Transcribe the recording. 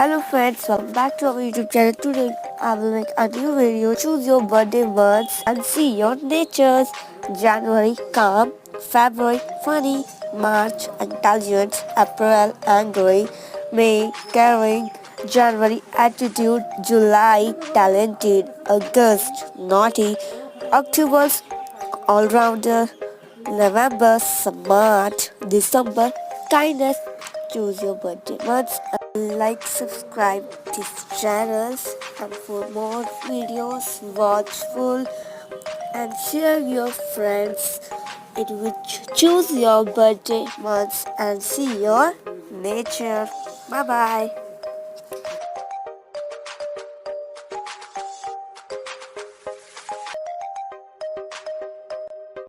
Hello friends, welcome back to our YouTube channel. Today I will make a new video. Choose your birthday months and see your natures. January calm, February funny, March intelligent, April angry, May caring, January attitude, July talented, August naughty, October all-rounder, November smart, December kindness. Choose your birthday months and like, subscribe these channels, and for more videos watch full and share your friends. It will choose your birthday months and see your nature. Bye bye.